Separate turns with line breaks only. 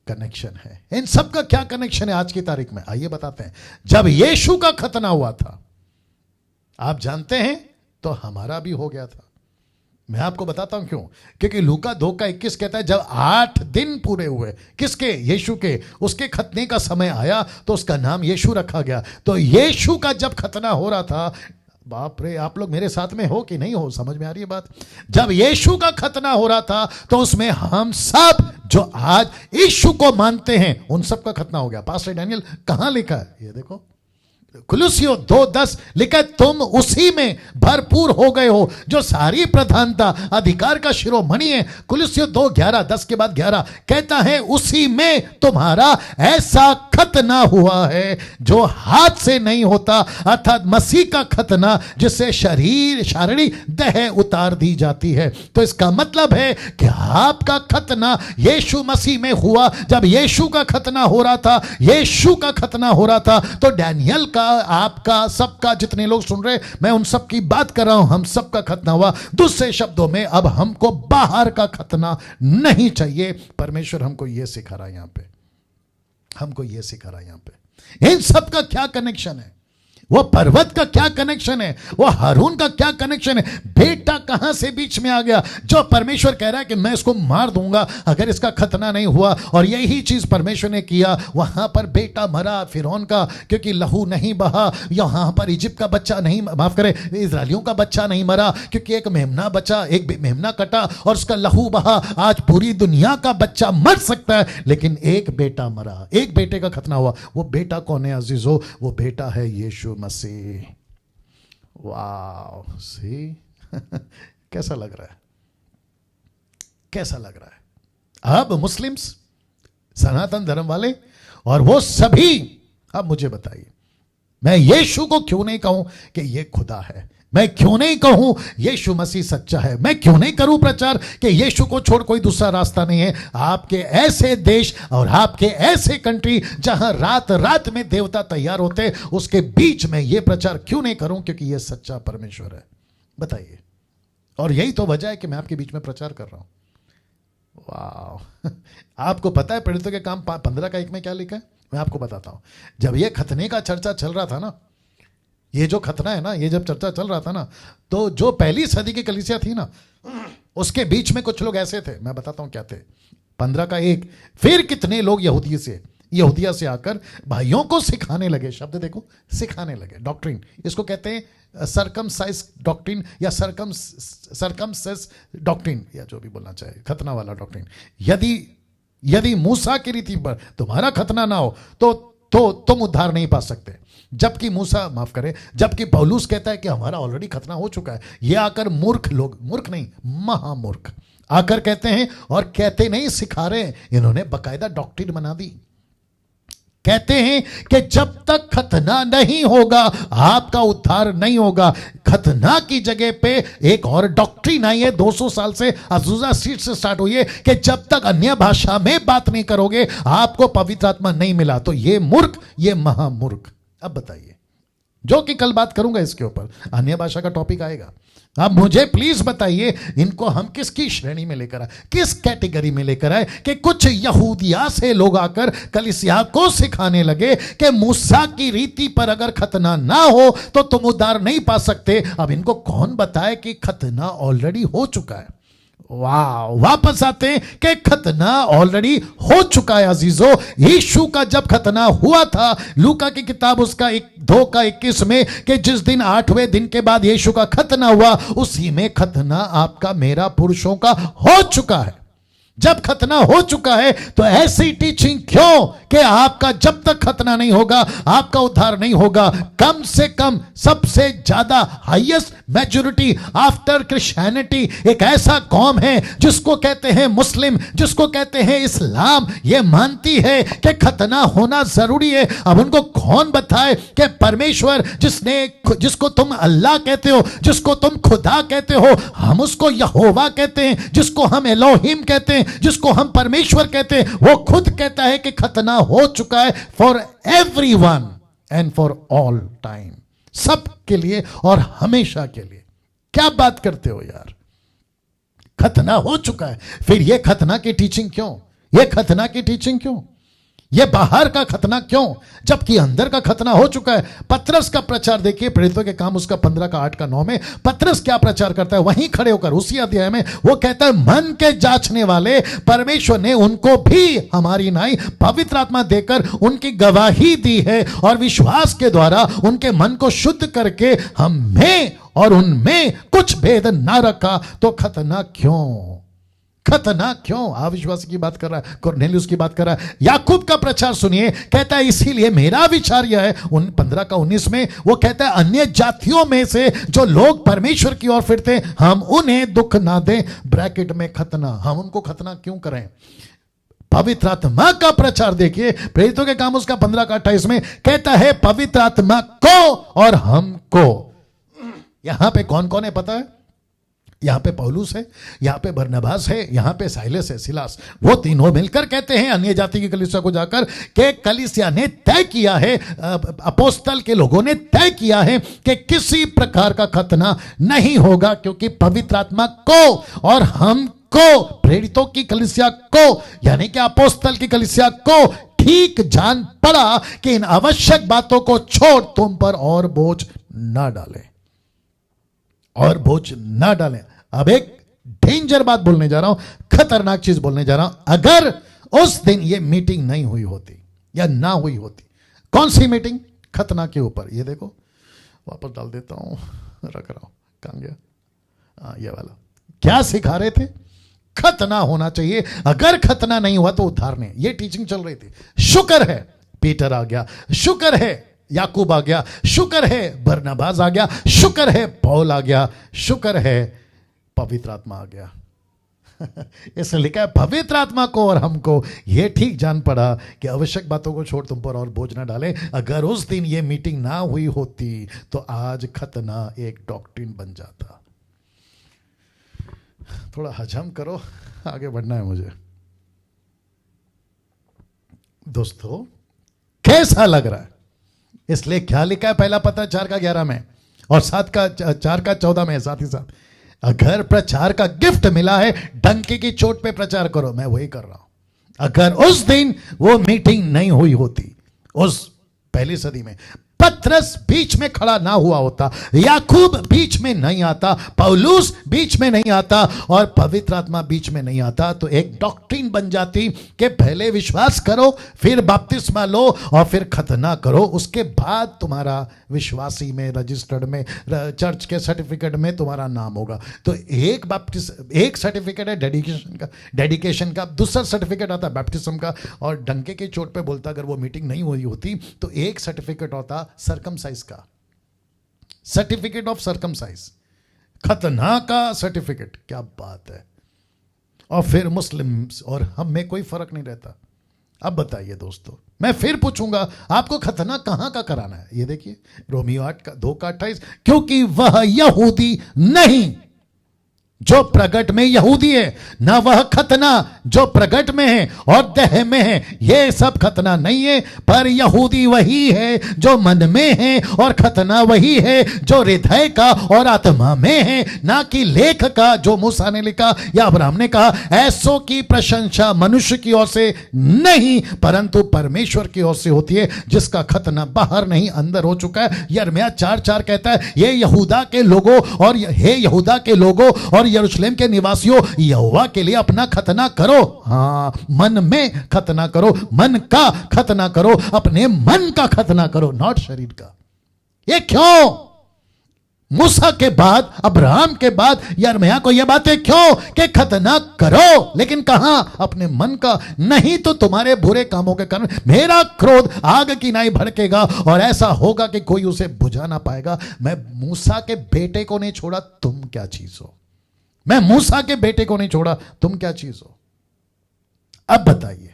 Connection है। इन सब का क्या कनेक्शन है आज की तारीख में, आइए बताते हैं। जब यीशु का खतना हुआ था, आप जानते हैं, तो हमारा भी हो गया था। मैं आपको बताता हूं क्यों। क्योंकि लूका 2:21 कहता है जब 8 दिन पूरे हुए, किसके, यीशु के, उसके खतने का समय आया तो उसका नाम यीशु रखा गया। तो यीशु का जब खतना हो रहा था, बाप रे, आप लोग मेरे साथ में हो कि नहीं हो, समझ में आ रही है बात। जब यीशु का खतना हो रहा था तो उसमें हम सब जो आज यीशु को मानते हैं उन सब का खतना हो गया। पास्टर डैनियल कहां लिखा है, ये देखो, कुलुसियों 2:10 लिखा, तुम उसी में भरपूर हो गए हो जो सारी प्रधानता अधिकार का शिरोमणि है। कुलुसियों 2:11, 10 के बाद 11 कहता है, उसी में तुम्हारा ऐसा खतना हुआ है जो हाथ से नहीं होता, अर्थात मसीह का खतना जिससे शारीरिक देह उतार दी जाती है। तो इसका मतलब है कि आपका खतना यीशु मसीह में हुआ। जब यीशु का खतना हो रहा था, यीशु का खतना हो रहा था, तो डैनियल का, आपका, सबका, जितने लोग सुन रहे, मैं उन सब की बात कर रहा हूं, हम सबका खतना हुआ। दूसरे शब्दों में अब हमको बाहर का खतना नहीं चाहिए। परमेश्वर हमको यह सिखा रहा है यहां पे, हमको यह सिखा रहा है यहां पे। इन सब का क्या कनेक्शन है, वो पर्वत का क्या कनेक्शन है, वो हारून का क्या कनेक्शन है, बेटा कहां से बीच में आ गया। जो परमेश्वर कह रहा है कि मैं इसको मार दूंगा अगर इसका खतना नहीं हुआ, और यही चीज परमेश्वर ने किया। वहां पर बेटा मरा फिरौन का, क्योंकि लहू नहीं बहा। यहां पर इजिप्ट का बच्चा नहीं, माफ करें, इजराइलियों का बच्चा नहीं मरा, क्योंकि एक मेमना बचा, एक मेमना कटा और उसका लहू बहा। आज पूरी दुनिया का बच्चा मर सकता है, लेकिन एक बेटा मरा, एक बेटे का खतना हुआ। वो बेटा कौन है अजीजों, वो बेटा है यीशु मसीह। वाह, सी कैसा लग रहा है, कैसा लग रहा है। अब मुस्लिम्स, सनातन धर्म वाले और वो सभी, अब मुझे बताइए, मैं यीशु को क्यों नहीं कहूं कि ये खुदा है, मैं क्यों नहीं कहूं यीशु मसीह सच्चा है, मैं क्यों नहीं करूं प्रचार कि यीशु को छोड़ कोई दूसरा रास्ता नहीं है। आपके ऐसे देश और आपके ऐसे कंट्री जहां रात रात में देवता तैयार होते, उसके बीच में यह प्रचार क्यों नहीं करूं, क्योंकि यह सच्चा परमेश्वर है। बताइए, और यही तो वजह है कि मैं आपके बीच में प्रचार कर रहा हूं। वाह, आपको पता है प्रेरितों के काम 15:1 में क्या लिखा है, मैं आपको बताता हूं। जब यह खतने का चर्चा चल रहा था ना, ये जो खतना है ना, ये जब चर्चा चल रहा था ना, तो जो पहली सदी की कलीसिया थी ना, उसके बीच में कुछ लोग ऐसे थे, मैं बताता हूं क्या थे। 15:1, फिर कितने लोग यहूदिया से आकर भाइयों को सिखाने लगे। शब्द देखो, सिखाने लगे, डॉक्ट्रिन, इसको कहते हैं सरकमसाइज डॉक्ट्रिन या सरकमसेस डॉक्ट्रिन, या जो भी बोलना चाहे, खतना वाला डॉक्ट्रिन। यदि मूसा की रीति पर तुम्हारा खतना ना हो तो तुम उद्धार नहीं पा सकते। जबकि मूसा, माफ करें, जबकि पौलुस कहता है कि हमारा ऑलरेडी खतना हो चुका है। ये आकर मूर्ख लोग, मूर्ख नहीं, महामूर्ख आकर कहते हैं, और कहते नहीं, सिखा रहे हैं। इन्होंने बकायदा डॉक्ट्रिन बना दी। कहते हैं कि जब तक खतना नहीं होगा आपका उद्धार नहीं होगा। खतना की जगह पे एक और डॉक्ट्रिन आई है 200 साल से, अज़ूज़ा स्ट्रीट से स्टार्ट हुई है, कि जब तक अन्य भाषा में बात नहीं करोगे आपको पवित्र आत्मा नहीं मिला। तो ये मूर्ख, ये महामूर्ख। अब बताइए, जो कि कल बात करूंगा इसके ऊपर, अन्य भाषा का टॉपिक आएगा। अब मुझे प्लीज बताइए, इनको हम किसकी श्रेणी में लेकर आए, किस कैटेगरी में लेकर आए, कि कुछ यहूदिया से लोग आकर कलीसिया को सिखाने लगे कि मूसा की रीति पर अगर खतना ना हो तो तुम उद्धार नहीं पा सकते। अब इनको कौन बताए कि खतना ऑलरेडी हो चुका है। वाह, वापस आते हैं कि खतना ऑलरेडी हो चुका है अजीजों। यीशु का जब खतना हुआ था, लूका की किताब उसका 2:21 में, कि जिस दिन 8वें दिन के बाद यीशु का खतना हुआ, उसी में खतना आपका, मेरा, पुरुषों का हो चुका है। जब खतना हो चुका है तो ऐसी टीचिंग क्यों कि आपका जब तक खतना नहीं होगा आपका उद्धार नहीं होगा। कम से कम सबसे ज्यादा हाईएस्ट मेजॉरिटी आफ्टर क्रिश्चियनिटी एक ऐसा कौम है जिसको कहते हैं मुस्लिम, जिसको कहते हैं इस्लाम, ये मानती है कि खतना होना जरूरी है। अब उनको कौन बताए कि परमेश्वर जिसको तुम अल्लाह कहते हो, जिसको तुम खुदा कहते हो, हम उसको यहोवा कहते हैं, जिसको हम एलोहिम कहते हैं, जिसको हम परमेश्वर कहते हैं, वो खुद कहता है कि खतना हो चुका है for everyone and for all time, सब के लिए और हमेशा के लिए। क्या बात करते हो यार, खतना हो चुका है, फिर ये खतना की टीचिंग क्यों? ये खतना की टीचिंग क्यों? ये बाहर का खतना क्यों, जबकि अंदर का खतना हो चुका है? पतरस का प्रचार देखिए, प्रेरितों के काम उसका 15 का 8 का 9 में पतरस क्या प्रचार करता है? वहीं खड़े होकर उसी अध्याय में वो कहता है, मन के जांचने वाले परमेश्वर ने उनको भी हमारी नाई पवित्र आत्मा देकर उनकी गवाही दी है, और विश्वास के द्वारा उनके मन को शुद्ध करके हमें और उनमें कुछ भेद ना रखा। तो खतना क्यों? खतना क्यों? अविश्वासी की बात कर रहा है, कुरनेलियुस की बात कर रहा है। याकूब का प्रचार सुनिए, कहता है इसीलिए मेरा विचार यह है, 15 का 19 में वो कहता है, अन्य जातियों में से जो लोग परमेश्वर की ओर फिरते हम उन्हें दुख ना दें। ब्रैकेट में खतना, हम उनको खतना क्यों करें? पवित्र आत्मा का प्रचार देखिए, प्रेरितों के काम उसका 15 का 28 में कहता है, पवित्र आत्मा को और हमको। यहां पे कौन कौन है पता है? यहां पे पौलुस है, यहां पे बरनबास है, यहां पे साइलस है, सिलास। वो तीनों मिलकर कहते हैं अन्य जाति की कलीसिया को जाकर कि कलीसिया ने तय किया है, अपोस्तल के लोगों ने तय किया है कि किसी प्रकार का खतना नहीं होगा, क्योंकि पवित्र आत्मा को और हमको, प्रेरितों की कलीसिया को यानी कि अपोस्तल की कलीसिया को ठीक जान पड़ा कि इन आवश्यक बातों को छोड़ तुम पर और बोझ ना डाले, और बोझ ना डालें। अब एक डेंजर बात बोलने जा रहा हूं, खतरनाक चीज बोलने जा रहा हूं। अगर उस दिन ये मीटिंग नहीं हुई होती या ना हुई होती, कौन सी मीटिंग? खतना के ऊपर। ये देखो, वापस डाल देता हूं, रख रहा हूं, कहां गया? ये वाला। क्या सिखा रहे थे? खतना होना चाहिए, अगर खतना नहीं हुआ तो उद्धार नहीं। ये टीचिंग चल रही थी। शुक्र है पीटर आ गया, शुक्र है याकूब आ गया, शुक्र है बरनबास आ गया, शुक्र है पौल आ गया, शुक्र है पवित्र आत्मा आ गया। इसने लिखा है पवित्र आत्मा को और हमको यह ठीक जान पड़ा कि आवश्यक बातों को छोड़ तुम पर और बोझ ना डाले। अगर उस दिन यह मीटिंग ना हुई होती तो आज खतना एक डॉक्ट्रिन बन जाता। थोड़ा हजम करो, आगे बढ़ना है मुझे। दोस्तों कैसा लग रहा है? इसलिए क्या लिखा है पहला पत्र 4 का 11 में और 4 का 14 में, साथ ही साथ अगर प्रचार का गिफ्ट मिला है डंके की चोट पे प्रचार करो। मैं वही कर रहा हूं। अगर उस दिन वो मीटिंग नहीं हुई होती, उस पहली सदी में, पतरस बीच में खड़ा ना हुआ होता, याकूब बीच में नहीं आता, पौलुस बीच में नहीं आता और पवित्र आत्मा बीच में नहीं आता, तो एक डॉक्ट्रिन बन जाती कि पहले विश्वास करो, फिर बपतिस्मा लो और फिर खतना करो, उसके बाद तुम्हारा विश्वासी में, रजिस्टर्ड में, चर्च के सर्टिफिकेट में तुम्हारा नाम होगा। तो एक सर्टिफिकेट है डेडिकेशन का, दूसरा सर्टिफिकेट आता है बैप्टिज्म का, और डंके की चोट पे बोलता अगर वो मीटिंग नहीं हुई होती तो एक सर्टिफिकेट होता सरकमसाइज का, सर्टिफिकेट ऑफ सरकमसाइज, खतना का सर्टिफिकेट। क्या बात है! और फिर मुस्लिम्स और हम में कोई फर्क नहीं रहता। अब बताइए दोस्तों, मैं फिर पूछूंगा आपको खतना कहां का कराना है? ये देखिए रोमियो 8 का 2 का 28, क्योंकि वह यहूदी नहीं जो प्रगट में यहूदी है, ना वह खतना जो प्रगट में है और देह में है। ये सब खतना नहीं है, पर यहूदी वही है जो मन में है, और खतना वही है जो हृदय का और आत्मा में है, ना कि लेख का जो मूसा ने लिखा या अब्राहम ने कहा। ऐसों की प्रशंसा मनुष्य की ओर से नहीं परंतु परमेश्वर की ओर से होती है, जिसका खतना बाहर नहीं अंदर हो चुका है। यिर्मयाह 4:4 कहता है, ये यहूदा के लोगों और हे यहूदा के लोगों और यरूशलेम के निवासियों, यहोवा के लिए अपना खतना करो। हाँ, मन में खतना करो, मन का खतना करो, अपने मन का खतना करो, नॉट शरीर का। ये क्यों? मूसा के बाद, अब्राहम के बाद यिर्मयाह को यह बातें क्यों कि खतना करो, लेकिन कहां? अपने मन का। नहीं तो तुम्हारे बुरे कामों के कारण मेरा क्रोध आग की नाई भड़केगा और ऐसा होगा कि कोई उसे बुझा ना पाएगा। मैं मूसा के बेटे को नहीं छोड़ा, तुम क्या चीज हो? मैं मूसा के बेटे को नहीं छोड़ा, तुम क्या चीज हो? अब बताइए,